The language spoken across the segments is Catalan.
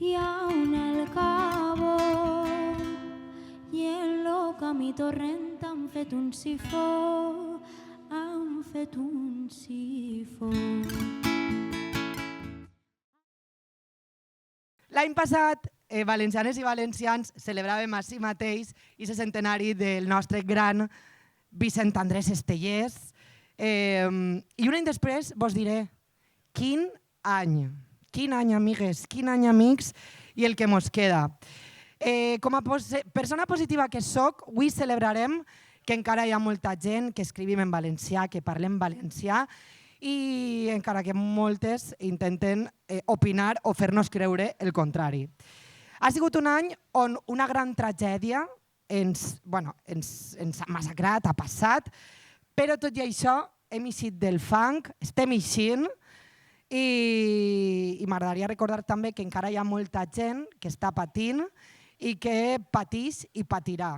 y aún al cabo i en lo camí torrent han fet un sifó, han fet un sifó. L'any passat, valencianes i valencians celebràvem així mateix i el centenari del nostre gran Vicent Andrés Estellés. I un any després vos diré, quin any, amigues, quin any, amics, i el que mos queda. Com a persona positiva que soc, avui celebrarem que encara hi ha molta gent que escrivim en valencià, que parlem valencià, i encara que moltes intenten opinar o fer-nos creure el contrari. Ha sigut un any on una gran tragèdia ens ha massacrat, ha passat, però tot i això hem eixit del fang, estem eixint, i m'agradaria recordar també que encara hi ha molta gent que està patint i que pateix i patirà,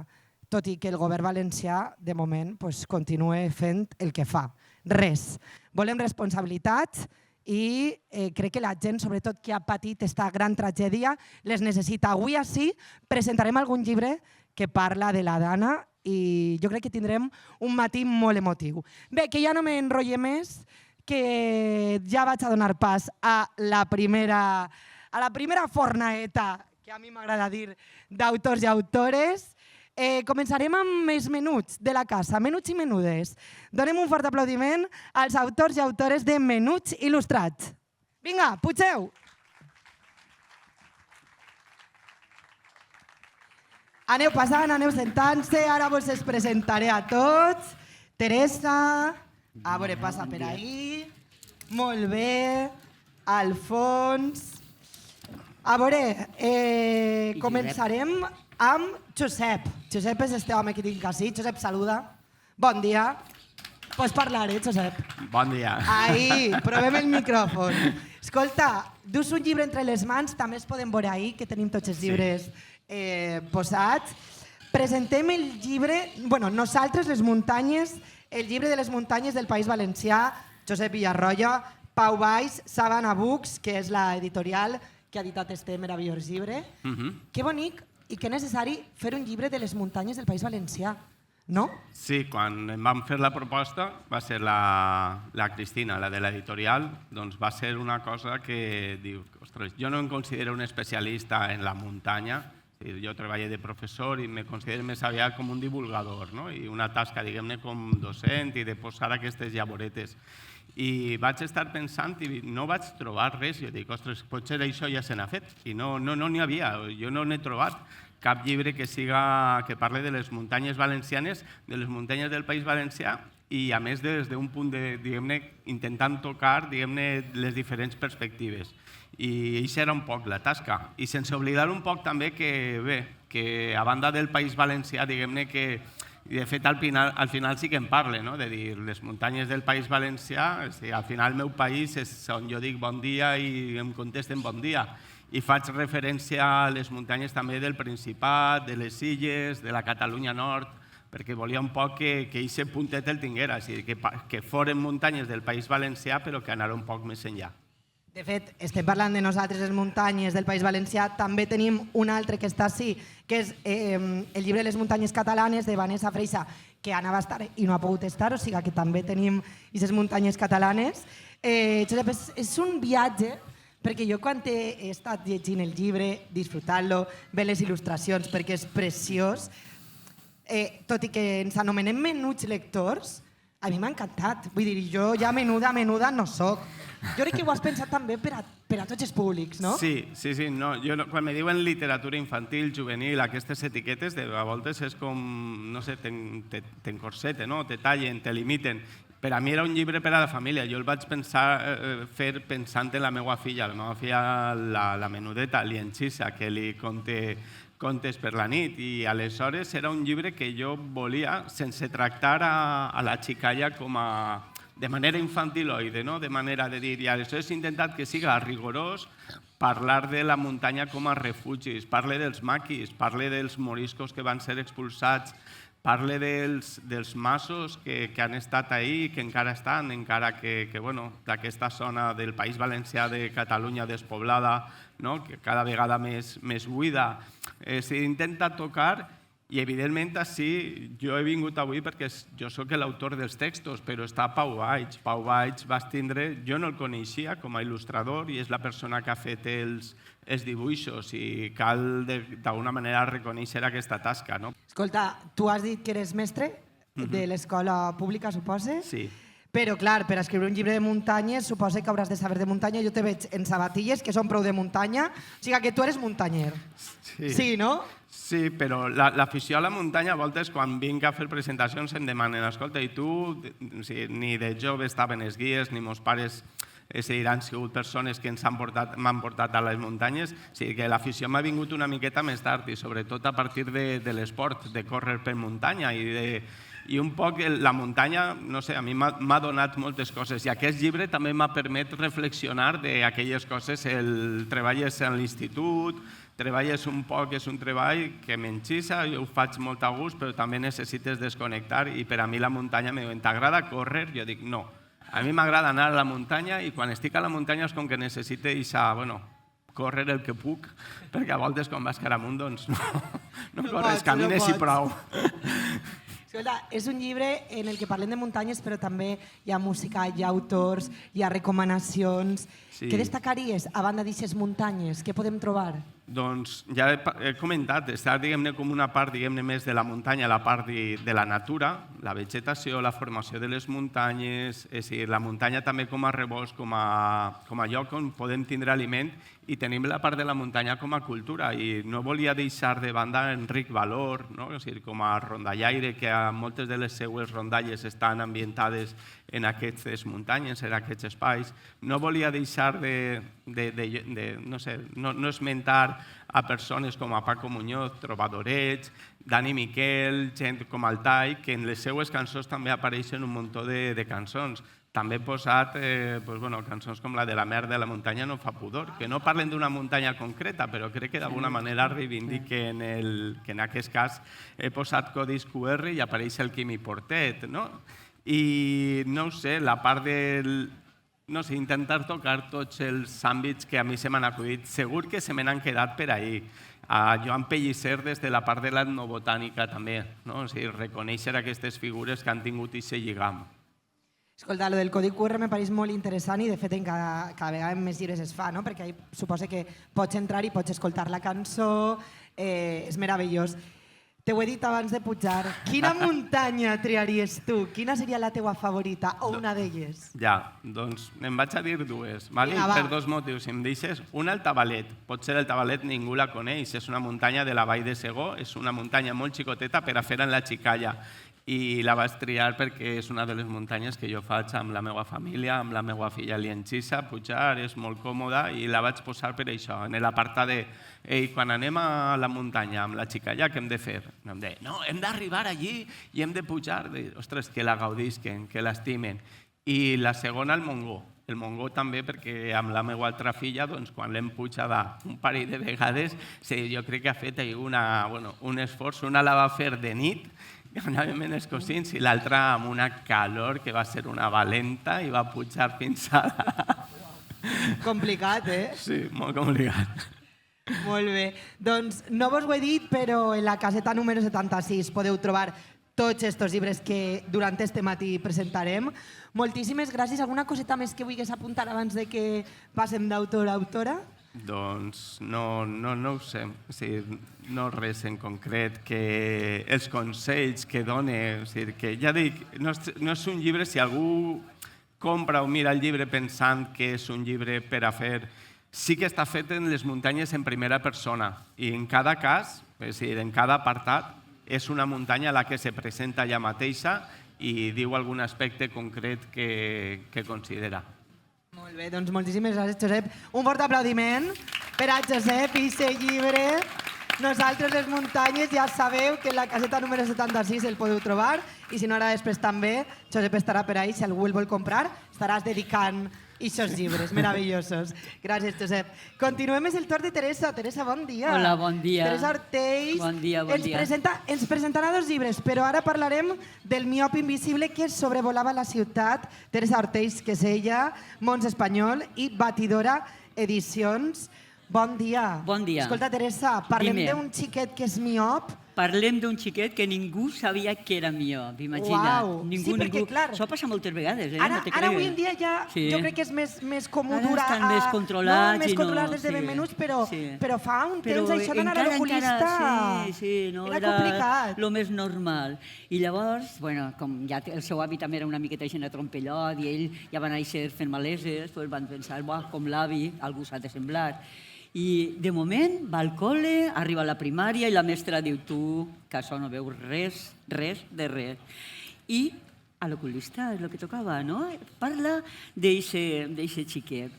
tot i que el govern valencià, de moment, continua fent el que fa. Res. Volem responsabilitats i crec que la gent, sobretot qui ha patit aquesta gran tragèdia, les necessita. Avui així presentarem algun llibre que parla de la Dana i jo crec que tindrem un matí molt emotiu. Bé, que ja no m'enrotlle més, que ja vaig a donar pas a la primera fornaeta, que a mi m'agrada dir, d'autors i autores. Començarem amb els menuts de la casa, menuts i menudes. Donem un fort aplaudiment als autors i autores de Menuts Il·lustrats. Vinga, pugeu! Aneu passant, aneu sentant-se, ara vos els presentaré a tots. Teresa, a veure, passa per ahí. Molt bé. Alfons. A veure, començarem amb Josep. Josep és este home que tinc així. Josep, saluda. Bon dia. Pots parlar, Josep? Bon dia. Ahí, provem el micròfon. Escolta, dus un llibre entre les mans, també es podem veure ahí, que tenim tots els llibres posats. Presentem el llibre, nosaltres, les muntanyes, el llibre de les muntanyes del País Valencià, Josep Villarroya, Pau Valls, Sabana Books, que és l'editorial que ha editat este meravellós llibre. Que bonic i que necessari fer un llibre de les muntanyes del País Valencià, no? Sí, quan em vam fer la proposta, va ser la Cristina, la de l'editorial, doncs va ser una cosa que diu, ostres, jo no em considero un especialista en la muntanya, jo treballo de professor i me considero més aviat com un divulgador, i una tasca, diguem-ne, com docent i de posar aquestes llavoretes. I vaig estar pensant i no vaig trobar res. Jo dic, ostres, potser això ja se n'ha fet. I no n'hi havia. Jo no n'he trobat cap llibre que parli de les muntanyes valencianes, de les muntanyes del País Valencià, i a més des d'un punt de, diguem-ne, intentant tocar, diguem-ne, les diferents perspectives. I això era un poc la tasca. I sense oblidar un poc també que, bé, que a banda del País Valencià, diguem-ne que, i de fet al final sí que em parle, de dir, les muntanyes del País Valencià, al final el meu país és on jo dic bon dia i em contesten bon dia. I faig referència a les muntanyes també del Principat, de les Illes, de la Catalunya Nord, perquè volia un poc que aquest puntet el tinguera, que foren muntanyes del País Valencià però que anara un poc més enllà. De fet, estem parlant de nosaltres, les muntanyes del País Valencià. També tenim un altre que està així, que és el llibre de les muntanyes catalanes de Vanessa Freixa, que anava a estar i no ha pogut estar, o sigui que també tenim aquestes muntanyes catalanes. Josep, és un viatge, perquè jo quan he estat llegint el llibre, disfrutant-lo, veient les il·lustracions, perquè és preciós, tot i que ens anomenem menuts lectors, a mi m'ha encantat. Vull dir, jo ja menuda no soc. Jo crec que ho has pensat també per a tots els públics, no? Sí. Quan me diuen literatura infantil, juvenil, aquestes etiquetes, a voltes és com, no sé, t'encorseten, te tallen, te limiten. Per a mi era un llibre per a la família. Jo el vaig fer pensant en la meva filla. La meva filla, la menudeta, li enxissa, que li contes per la nit. I aleshores era un llibre que jo volia, sense tractar a la xicalla com a de manera infantiloide, de manera de dir, i aleshores he intentat que siga rigorós, parlar de la muntanya com a refugis, parle dels maquis, parle dels moriscos que van ser expulsats parle dels masos que han estat ahí i que encara estan, encara que d'aquesta zona del País Valencià de Catalunya despoblada, que cada vegada més buida. S'intenta tocar i, evidentment, així jo he vingut avui perquè jo sóc l'autor dels textos, però està Pau Valls. Pau Valls jo no el coneixia com a il·lustrador i és la persona que ha fet els dibuixos i cal d'alguna manera reconèixer aquesta tasca. Escolta, tu has dit que eres mestre de l'escola pública, supose? Sí. Però, clar, per escriure un llibre de muntanyes suposa que hauràs de saber de muntanya. Jo te veig en sabatilles, que són prou de muntanya, o sigui que tu eres muntanyer. Sí, no? Sí, però l'afició a la muntanya a voltes quan vinc a fer presentacions em demanen escolta, i tu ni de jove estaven els guies, ni meus pares han sigut persones que m'han portat a les muntanyes, o sigui que l'afició m'ha vingut una miqueta més tard i sobretot a partir de l'esport, de córrer per muntanya i un poc la muntanya, no sé, a mi m'ha donat moltes coses i aquest llibre també m'ha permès reflexionar d'aquelles coses. El treball és a l'institut, treballes un poc, és un treball que m'enxissa, jo ho faig molt a gust, però també necessites desconnectar i per a mi la muntanya me diuen, t'agrada córrer? Jo dic, no. A mi m'agrada anar a la muntanya i quan estic a la muntanya és com que necessito córrer el que puc, perquè a voltes quan vas cara amunt doncs no corres, camines i prou. Escolta, és un llibre en el que parlem de muntanyes, però també hi ha música, hi ha autors, hi ha recomanacions. Què destacaries a banda d'aixes muntanyes? Què podem trobar? Doncs ja he comentat, està com una part més de la muntanya, la part de la natura, la vegetació, la formació de les muntanyes, és a dir, la muntanya també com a rebost, com a lloc on podem tindre aliment i tenim la part de la muntanya com a cultura i no volia deixar de banda Enric Valor, és a dir, com a rondallaire, que moltes de les seues rondalles estan ambientades en aquestes muntanyes, en aquests espais. No volia deixar no esmentar a persones com a Paco Muñoz, trobadorets, Dani Miquel, gent com Altai, que en les seues cançons també apareixen un munt de cançons. També he posat cançons com la de La mer de la muntanya no fa pudor, que no parlen d'una muntanya concreta, però crec que d'alguna manera reivindiquen que en aquest cas he posat codis QR i apareix el Quimi Portet, no? I no ho sé, la part del... No sé, intentar tocar tots els àmbits que a mi se m'han acudit. Segur que se me n'han quedat per ahir. Joan Pellicer des de la part de l'etnobotànica també, no? O sigui, reconèixer aquestes figures que han tingut aquest lligam. Escolta, el del codi QR me pareix molt interessant i de fet cada vegada més llibres es fa, no? Perquè suposa que pots entrar i pots escoltar la cançó, és meravellós. T'ho he dit abans de pujar. Quina muntanya triaries tu? Quina seria la teua favorita o una d'elles? Ja, doncs em vaig a dir dues, per dos motius, si em deixes. Una, el Tabalet. Potser el Tabalet ningú la coneix, és una muntanya de la Vall de Segó, és una muntanya molt xicoteta per a fer en la xicalla. I la vaig triar perquè és una de les muntanyes que jo faig amb la meva família, amb la meva filla Lienxissa, pujar, és molt còmoda i la vaig posar per això, en l'apartat de quan anem a la muntanya amb la xicalla, què hem de fer? Em deia, no, hem d'arribar allí i hem de pujar. Ostres, que la gaudisquen, que l'estimen. I la segona, el Montgó. El Montgó també perquè amb la meva altra filla, quan l'hem pujada un parell de vegades, jo crec que ha fet un esforç. Una la va fer de nit, anàvem en els cosins, i l'altra amb una calor que va ser una valenta i va pujar fins a... Complicat, eh? Sí, molt complicat. Molt bé. Doncs no vos ho he dit, però en la caseta número 76 podeu trobar tots aquests llibres que durant este matí presentarem. Moltíssimes gràcies. Alguna coseta més que vulguis apuntar abans de que passem d'autor a autora? Doncs no ho sé. No res en concret. Que els consells que dona... Que ja dic, no és un llibre, si algú compra o mira el llibre pensant que és un llibre per a fer... Sí que està fet en les muntanyes en primera persona i en cada cas, és a dir, en cada apartat, és una muntanya a la que se presenta ella mateixa i diu algun aspecte concret que considera. Molt bé, doncs moltíssimes gràcies, Josep. Un fort aplaudiment per a Josep i aquest llibre. Nosaltres, les muntanyes, ja sabeu que en la caseta número 76 el podeu trobar i si no ara després també, Josep estarà per ahí, si algú el vol comprar, estaràs dedicant i aquests llibres meravellosos. Gràcies, Josep. Continuem, és el torn de Teresa. Teresa, bon dia. Hola, bon dia. Teresa Ortells Bon dia, bon dia. ens presentarà 2 llibres, però ara parlarem del miop invisible que sobrevolava la ciutat. Teresa Ortells, que és ella, Mons Espanyol i Batidora Edicions. Bon dia. Bon dia. Escolta, Teresa, parlem Dime. d'un xiquet que és miop. Parlem d'un xiquet que ningú sabia que era miop, imagina't. Uau. Ningú, Sí, perquè, clar, Això passa moltes vegades, Ara, no te ara avui en cregues. dia ja Sí. jo crec que és més comú Ara durar... estan més controlats més i no- controlats des de sí. ben menuts, però, Sí. però fa un Però temps això d'anar a l'oculista sí, no, era complicat. el més normal. I llavors, bueno, com ja el seu avi també era una miqueta gent a trompellot i ell ja va néixer fent maleses, doncs van pensar, com l'avi, algú s'ha de semblar. I de moment va al col·le, arriba a la primària i la mestra diu tu, que això no veus res de res. I a l'oculista és el que tocava, no? Parla d'eixe xiquet.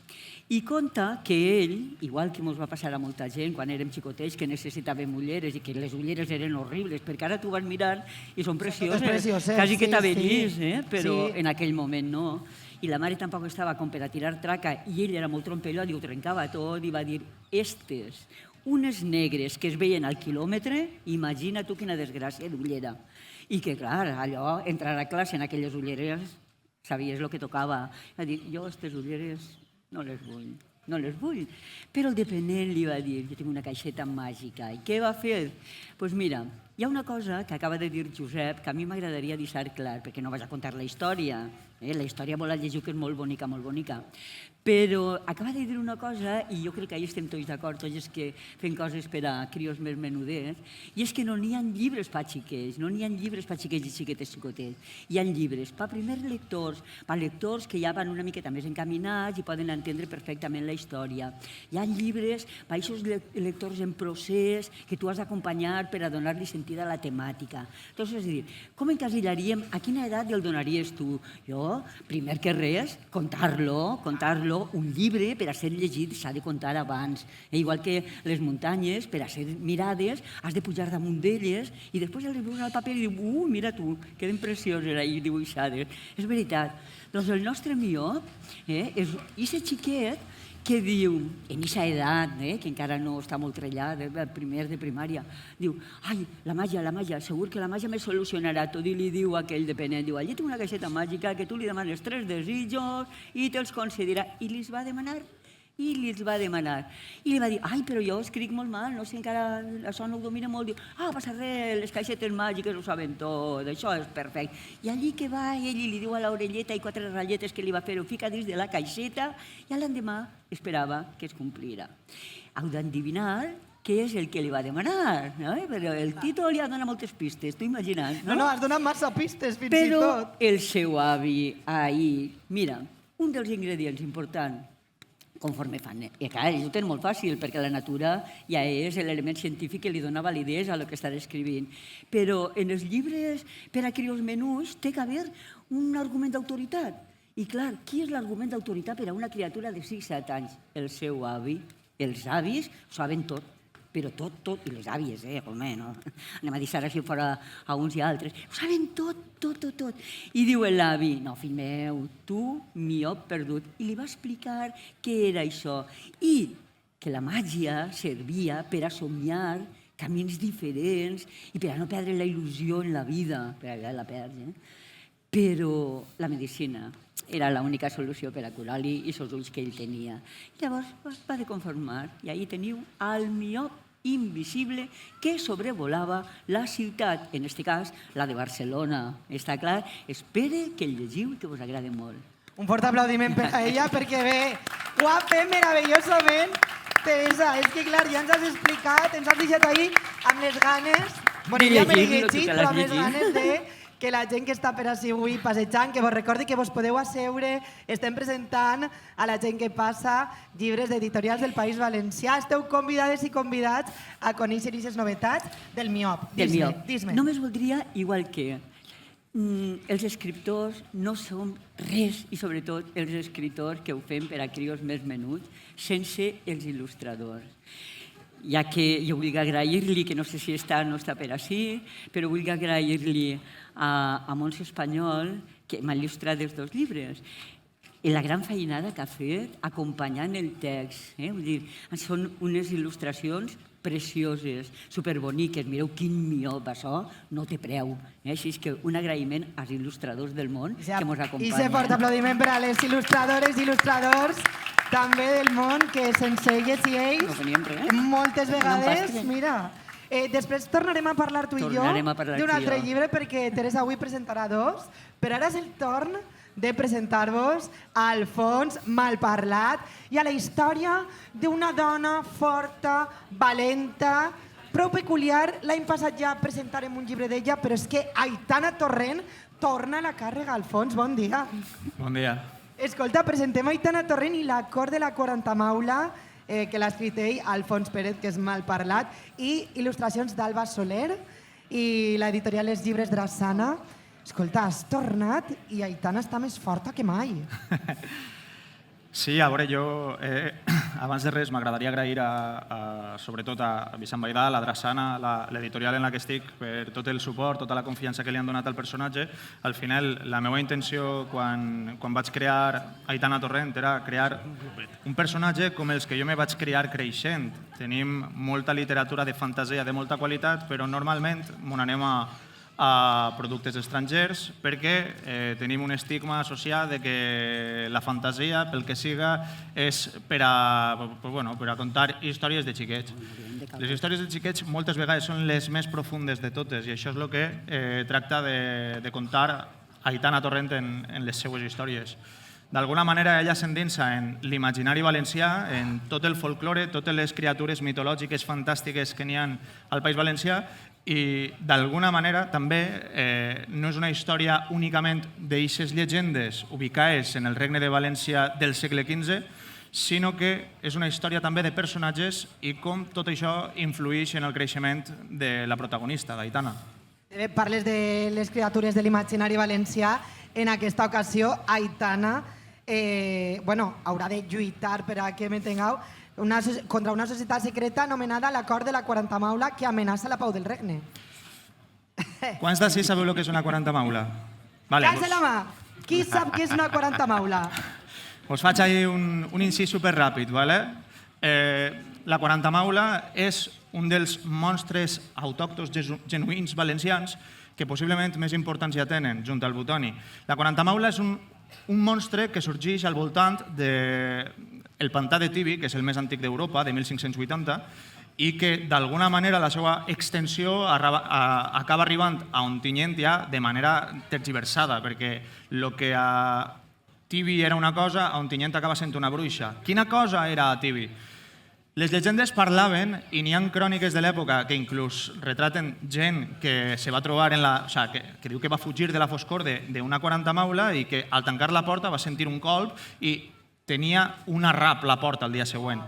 I conta que ell, igual que ens va passar a molta gent quan érem xicotets, que necessitàvem ulleres i que les ulleres eren horribles, perquè ara tu vas mirar i són precioses, quasi que t'avellís, però en aquell moment no. I la mare tampoc estava com per a tirar traca i ell era molt trompellot i ho trencava tot i va dir, unes negres que es veien al quilòmetre, imagina tu quina desgràcia d'ullera. I que, clar, allò, entrar a classe en aquelles ulleres, sabies el que tocava. Va dir, jo aquestes ulleres no les vull, no les vull. Però el dependent li va dir, jo tinc una caixeta màgica. I què va fer? Doncs mira, hi ha una cosa que acaba de dir Josep que a mi m'agradaria deixar clar, perquè no vaig a contar la història. La història vol llegir que és molt bonica, molt bonica. Però acaba de dir una cosa, i jo crec que ahir estem tots d'acord, tots els que fem coses per a crios més menudets, i és que no n'hi ha llibres per xiquets, no n'hi ha llibres per xiquets i xiquetes xicotets. Hi ha llibres per primers lectors, per lectors que ja van una miqueta més encaminats i poden entendre perfectament la història. Hi ha llibres per aquests lectors en procés que tu has d'acompanyar per a donar-li sentit a la temàtica. Llavors, és a dir, com encasillaríem, a quina edat el donaries tu? Jo, primer que res, contar-lo, un llibre per a ser llegit s'ha de contar abans. Igual que les muntanyes, per a ser mirades, has de pujar damunt d'elles i després les veus al paper i dius, mira tu, queden precioses ahí dibuixades. És veritat. Doncs el nostre miop és aquest xiquet que diu, en aquesta edat, que encara no està molt trellat, primer de primària, diu, ai, la màgia, segur que la màgia me solucionarà tot, i li diu a aquell dependent, diu, allí tinc una caixeta màgica que tu li demanes 3 desitjos i te'ls concedirà. I li va demanar. I li va dir, ai, però jo escric molt mal, no sé, encara això no ho domina molt. Diu, passa res, les caixetes màgiques ho saben tot, això és perfecte. I allí que va ell i li diu a l'orelleta i 4 ratlletes que li va fer, ho fica dins de la caixeta i l'endemà esperava que es complira. Heu d'endevinar què és el que li va demanar, però el títol ja dona moltes pistes, t'ho imagines, no? No, has donat massa pistes, fins i tot. Però el seu avi, ahir, mira, un dels ingredients importants, conforme fan. I clar, ells ho tenen molt fàcil, perquè la natura ja és l'element científic que li dona validesa a el que estan escrivint. Però en els llibres per a crios menuts té que haver un argument d'autoritat. I clar, qui és l'argument d'autoritat per a una criatura de 6-7 anys? El seu avi. Els avis ho saben tot, però tot, i les àvies, home, no? Anem a deixar així fora a uns i altres. Ho saben tot. I diu l'avi, no, fill meu, tu, miop perdut. I li va explicar què era això. I que la màgia servia per a somiar camins diferents i per a no perdre la il·lusió en la vida, perquè ja la perds, Però la medicina era l'única solució per a curar-li i els ulls que ell tenia. Llavors va de conformar i ahir teniu el miop invisible que sobrevolava la ciutat, en aquest cas la de Barcelona. Està clar? Espere que el llegiu i que vos agrade molt. Un fort aplaudiment per a ella perquè ve, ho ha fet meravellosament. Teresa, és que clar, ja ens has explicat, ens has deixat ahir amb les ganes, bueno, ja me l'he llegit, però amb les ganes de que la gent que està per així avui passejant, que vos recordi que vos podeu asseure, estem presentant a la gent que passa llibres d'editorials del País Valencià. Esteu convidades i convidats a conèixer aquestes novetats del miop. Del miop. Dis-me. Només voldria, igual que els escriptors no som res, i sobretot els escriptors que ho fem per a crios més menuts, sense els il·lustradors. Ja que jo vull agrair-li, que no sé si està o no està per així, però vull agrair-li a Mons Espanyol que m'ha il·lustrat els 2 llibres. i la gran feinada que ha fet acompanyant el text. Vull dir, són unes il·lustracions precioses, superboniques. Mireu quin mió va això, no té preu. Així que un agraïment als il·lustradors del món que ens acompanyen. I se fort aplaudiment per a les il·lustradores i il·lustradors també del món, que sense elles i ells moltes vegades, mira... Després tornarem a parlar tu i jo d'un altre llibre, perquè Teresa avui presentarà dos, però ara és el torn de presentar-vos a Alfons Malparlat i a la història d'una dona forta, valenta, prou peculiar. L'any passat ja presentarem un llibre d'ella, però és que Aitana Torrent torna a la càrrega. Alfons, bon dia. Bon dia. Escolta, presentem Aitana Torrent i l'acord de la 40 Maula, que l'ha escrit ell, Alfons Pérez, que és Malparlat, i il·lustracions d'Alba Soler, i l'editorial Els Llibres Drassana. Escolta, has tornat i Aitana està més forta que mai. Sí, a veure, jo abans de res m'agradaria agrair sobretot a Vicent Baidal, a Drassana, l'editorial en la que estic, per tot el suport, tota la confiança que li han donat al personatge. Al final, la meva intenció quan vaig crear Aitana Torrent era crear un personatge com els que jo me vaig crear creixent. Tenim molta literatura de fantasia de molta qualitat, però normalment m'on anem a productes estrangers perquè tenim un estigma associat de que la fantasia, pel que siga, és per a contar històries de xiquets. Les històries de xiquets moltes vegades són les més profundes de totes i això és el que tracta de contar Aitana Torrent en les seues històries. D'alguna manera ella s'endinsa en l'imaginari valencià, en tot el folklore, totes les criatures mitològiques fantàstiques que n'hi ha al País Valencià i d'alguna manera també no és una història únicament d'eixes llegendes ubicades en el Regne de València del segle XV, sinó que és una història també de personatges i com tot això influeix en el creixement de la protagonista, d'Aitana. Parles de les criatures de l'imaginari valencià. En aquesta ocasió, Aitana haurà de lluitar, per a que m'entengueu, contra una societat secreta anomenada l'Acord de la 40 Maula, que amenaça la pau del regne. Quants d'ací sabeu el que és una 40 Maula? Alça la mà! Qui sap què és una 40 Maula? Us faig ahir un incís superràpid. La 40 Maula és un dels monstres autòctons genuïns valencians que possiblement més importants ja tenen, junt al Butoni. La 40 Maula és un monstre que sorgeix al voltant del pantà de Tibi, que és el més antic d'Europa, de 1580, i que d'alguna manera la seva extensió acaba arribant a Ontinyent ja de manera tergiversada, perquè el que a Tibi era una cosa, a Ontinyent acaba sent una bruixa. Quina cosa era a Tibi? Les llegendes parlaven, i n'hi ha cròniques de l'època que inclús retraten gent que se va trobar que diu que va fugir de la foscor d'una 40 Maula i que al tancar la porta va sentir un colp i tenia un arrap la porta el dia següent.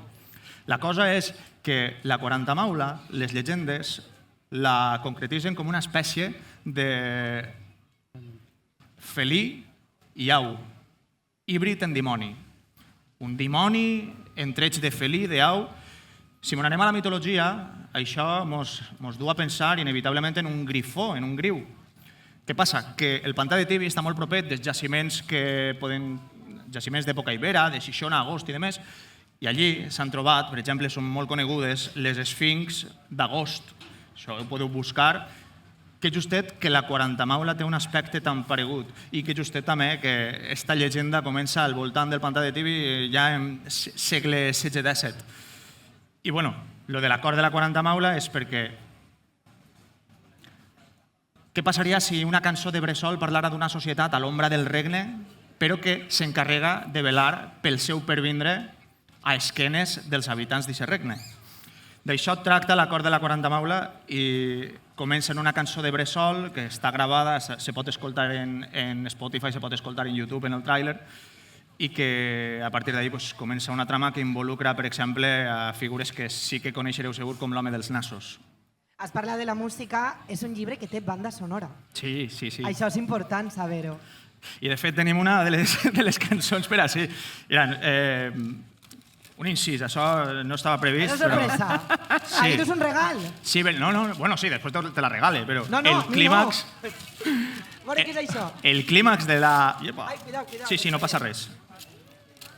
La cosa és que la 40 Maula, les llegendes, la concretitzen com una espècie de felí i au, híbrid en dimoni. Un dimoni entreig de felí, d'au. Si m'anem a la mitologia, això ens du a pensar inevitablement en un grifó, en un griu. Què passa? Que el pantà de Tibi està molt proper dels jaciments jaciments d'època ibera, de Xixona, Agost i demés, i allí s'han trobat, per exemple, són molt conegudes les esfinx d'Agost. Això ho podeu buscar. Que justet que la 40 Maula té un aspecte tan paregut i que justet també que aquesta llegenda comença al voltant del pantà de Tibi ja en segle XVI-XVII. I bueno, lo de l'acord de la 40 Maula és perquè què passaria si una cançó de bressol parlara d'una societat a l'ombra del regne però que s'encarrega de velar pel seu pervindre a esquenes dels habitants d'aquest regne? D'això tracta l'acord de la 40 Maula i comença en una cançó de bressol que està gravada, se pot escoltar en Spotify, se pot escoltar en YouTube, en el tràiler, i que a partir d'ahí comença una trama que involucra, per exemple, a figures que sí que coneixereu segur com l'home dels nassos. Has parlat de la música, és un llibre que té banda sonora. Sí. Això és important saber-ho. I de fet tenim una de les cançons per així. Un incís, això no estava previst. Era sorpresa. Sí. Això és un regal. Sí, bueno, sí, després te la regale, però el clímax... Veure què és això. El clímax de la... Ai, cuidao. Sí, no passa res.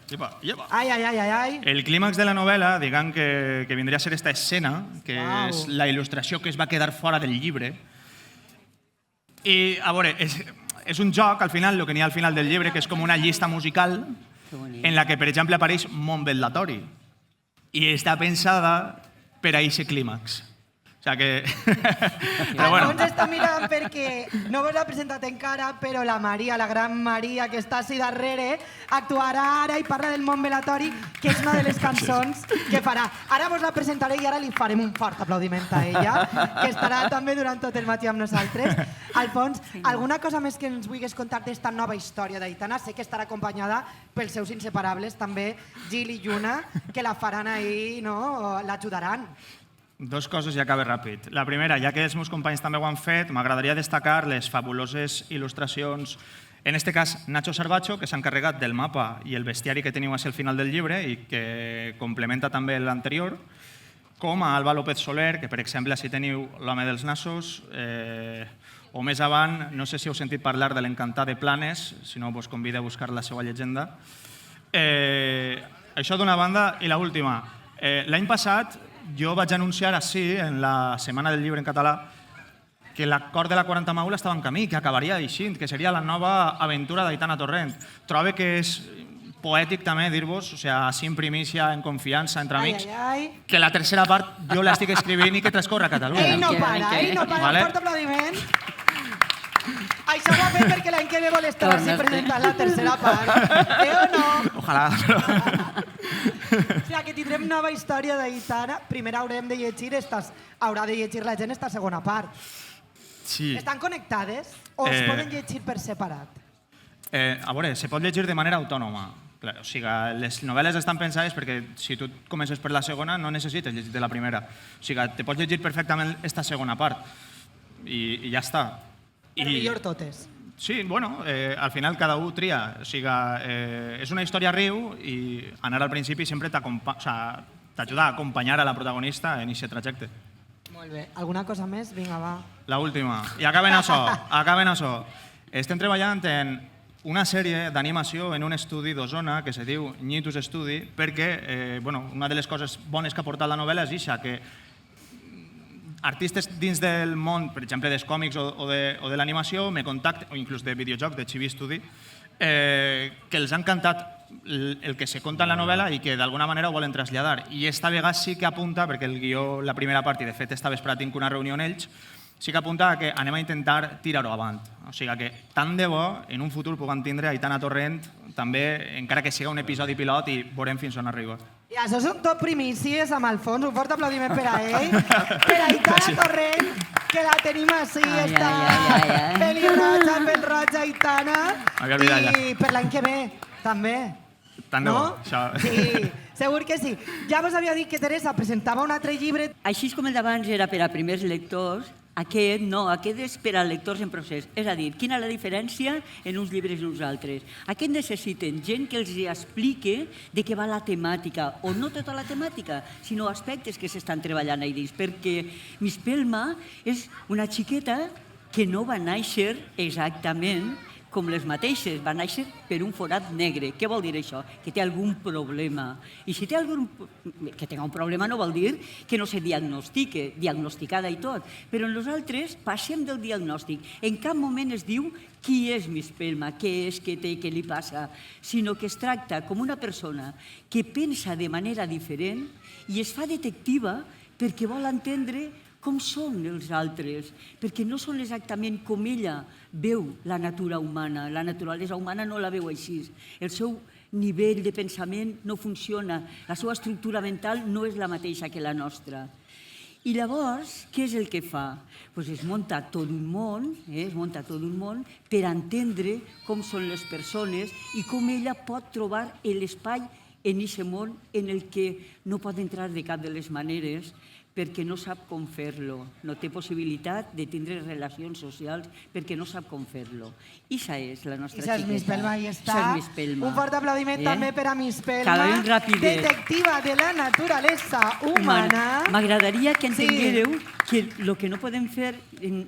Lleva. Ai, ai, ai, ai, ai. El clímax de la novel·la, diguem que vindria a ser esta escena, que és la il·lustració que es va quedar fora del llibre. I, a veure, és un joc, al final, el que n'hi ha al final del llibre, que és com una llista musical en la que, per exemple, apareix Montbel·latori. I està pensada per a aquest clímax. O sigui que... Alfons està mirant perquè no vos l'ha presentat encara, però la Maria, la gran Maria, que està així darrere, actuarà ara i parla del Montbel·latori, que és una de les cançons que farà. Ara vos la presentaré i ara li farem un fort aplaudiment a ella, que estarà també durant tot el matí amb nosaltres. Alfons, alguna cosa més que ens vulguis contar d'esta nova història d'Aitana? Sé que estarà acompanyada pels seus inseparables, també Gil i Lluna, que la faran ahir, no? L'ajudaran. Dos coses i acabe ràpid. La primera, ja que els meus companys també ho han fet, m'agradaria destacar les fabuloses il·lustracions, en aquest cas Nacho Sarvacho, que s'ha encarregat del mapa i el bestiari que teniu al final del llibre i que complementa també l'anterior, com a Alba López Soler, que per exemple si teniu L'home dels nassos, o més avant, no sé si heu sentit parlar de l'Encantat de Planes, si no vos convido a buscar la seva llegenda. Això d'una banda, i l'última. L'any passat jo vaig anunciar així, en la Setmana del Llibre en català, que l'acord de la 40 Maula estava en camí, que acabaria així, que seria la nova aventura d'Aitana Torrent. Trobo que és poètic també dir-vos, o sigui, així en primícia, en confiança, entre amics, que la tercera part jo l'estic escrivint i que transcorre a Catalunya. Ell no para, un fort aplaudiment. Això ho va fer perquè l'any que ve vol estar així presentant la tercera part. O no? Ojalà, però... O sigui, que tindrem nova història d'Aitana. Primer haurem de llegir, haurà de llegir la gent esta segona part. Sí. Estan connectades o es poden llegir per separat? A veure, se pot llegir de manera autònoma. O sigui, les novel·les estan pensades perquè si tu comences per la segona no necessites llegir de la primera. O sigui, te pots llegir perfectament esta segona part i ja està. Però millor totes. Sí, bueno, al final cada un tria. O sigui, és una història riu i anar al principi sempre t'ajuda a acompanyar a la protagonista en aquest trajecte. Molt bé. Alguna cosa més? Vinga, va. L'última. I acaben això. Estem treballant en una sèrie d'animació en un estudi d'Osona que se diu Nyitus Estudi perquè una de les coses bones que ha portat la novel·la és això, que artistes dins del món, per exemple, dels còmics o de l'animació, me contacten, o inclús de videojoc, de Chibi Studio, que els ha encantat el que se conta en la novel·la i que d'alguna manera ho volen traslladar. I esta vegada sí que apunta, perquè el guió, la primera part, i de fet esta vesprada tinc una reunió amb ells, sí que apunta que anem a intentar tirar-ho avant. O sigui que tant de bo en un futur puguem tindre Aitana Torrent també, encara que sigui un episodi pilot i veurem fins on arriba. I això són tot primícies amb Alfons, un fort aplaudiment per a ell, per a Aitana Torrent, que la tenim així, està pelirroja, pèl-roja, Aitana, i per l'any que ve, també. Tant de bo, això. Sí, segur que sí. Ja vos havia dit que Teresa presentava un altre llibre. Així com el d'abans era per a primers lectors, aquest no, aquest és per a lectors en procés. És a dir, quina és la diferència en uns llibres i uns altres. Aquest necessiten gent que els explique de què va la temàtica, o no tota la temàtica, sinó aspectes que s'estan treballant ahí dins, perquè Miss Pelma és una xiqueta que no va néixer exactament com les mateixes, va néixer per un forat negre. Què vol dir això? Que té algun problema. I si té que tenga un problema no vol dir que no se diagnostique, diagnosticada i tot. Però nosaltres passem del diagnòstic. En cap moment es diu qui és Miss Pelma, què és, què té, què li passa, sinó que es tracta com una persona que pensa de manera diferent i es fa detectiva perquè vol entendre com són els altres, perquè no són exactament com ella veu la natura humana. La naturalesa humana no la veu així. El seu nivell de pensament no funciona, la seva estructura mental no és la mateixa que la nostra. I llavors, què és el que fa? Es munta tot un món per entendre com són les persones i com ella pot trobar l'espai en aquest món en el que no pot entrar de cap de les maneres perquè no sap com fer-lo, no té possibilitat de tindre relacions socials perquè no sap com fer-lo. Ixa és la nostra xiqueta. Ixa és Miss Pelma, i està. Un fort aplaudiment també per a Miss Pelma, detectiva de la naturalesa humana. M'agradaria que entenguéreu que el que no podem fer,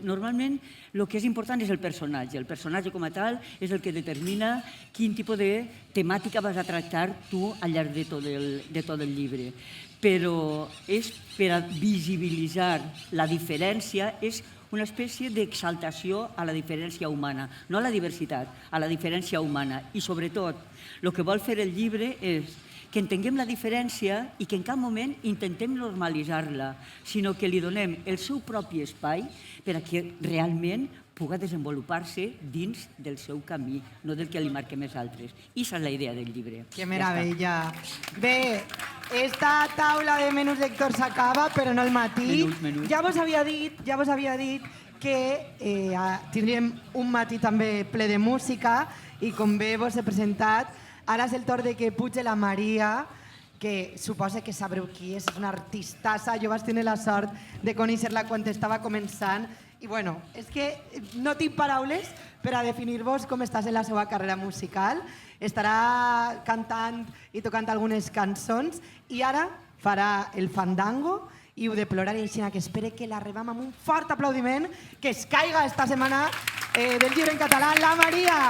normalment, el que és important és el personatge. El personatge com a tal és el que determina quin tipus de temàtica vas a tractar tu al llarg de tot el llibre. Però és per a visibilitzar la diferència, és una espècie d'exaltació a la diferència humana, no a la diversitat, a la diferència humana. I sobretot, el que vol fer el llibre és que entenguem la diferència i que en cap moment intentem normalitzar-la, sinó que li donem el seu propi espai per a que realment pugui desenvolupar-se dins del seu camí, no del que li marquem els altres. I aquesta és la idea del llibre. Que meravella. Bé, esta taula de menús lectors s'acaba, però no el matí. Menús. Ja vos havia dit que tindríem un matí també ple de música i com bé vos he presentat, ara és el torn de que pugi la Maria, que suposa que sabreu qui és una artistassa. Jo vaig tenir la sort de conèixer-la quan estava començant i bueno, és que no tinc paraules per a definir-vos com estàs en la seva carrera musical. Estarà cantant i tocant algunes cançons i ara farà el fandango i ho de plorar i així que espere que la rebam amb un fort aplaudiment que es caiga esta setmana del llibre en català, la Maria.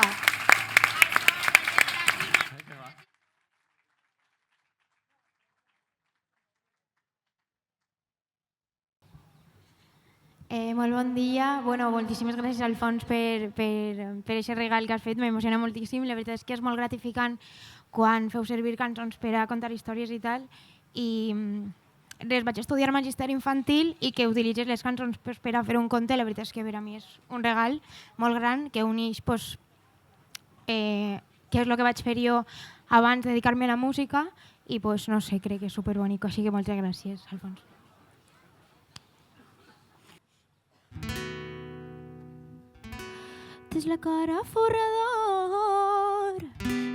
Molt bon dia. Moltíssimes gràcies, Alfons, per aquest regal que has fet. M'emociona moltíssim. La veritat és que és molt gratificant quan feu servir cançons per a contar històries i tal. I res, vaig estudiar magisteri infantil i que utilitzes les cançons per a fer un conte. La veritat és que per a mi és un regal molt gran que uneix què és el que vaig fer jo abans de dedicar-me a la música i no sé, crec que és superbonic. Així que moltes gràcies, Alfons. Tens la cara forrador,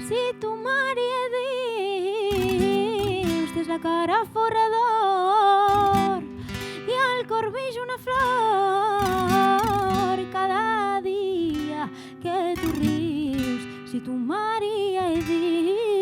si tu Maria dius, tens la cara forrador i al cor veig una flor cada dia que tu rius, si tu Maria dius.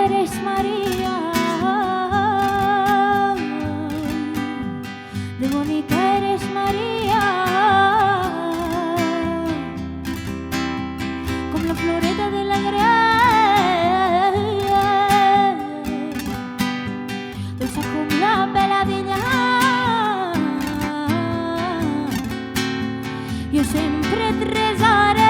Eres María, de bonita eres María, como la floreta de la grella, dulce como la peladilla. Yo siempre te rezaré.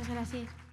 gràcies.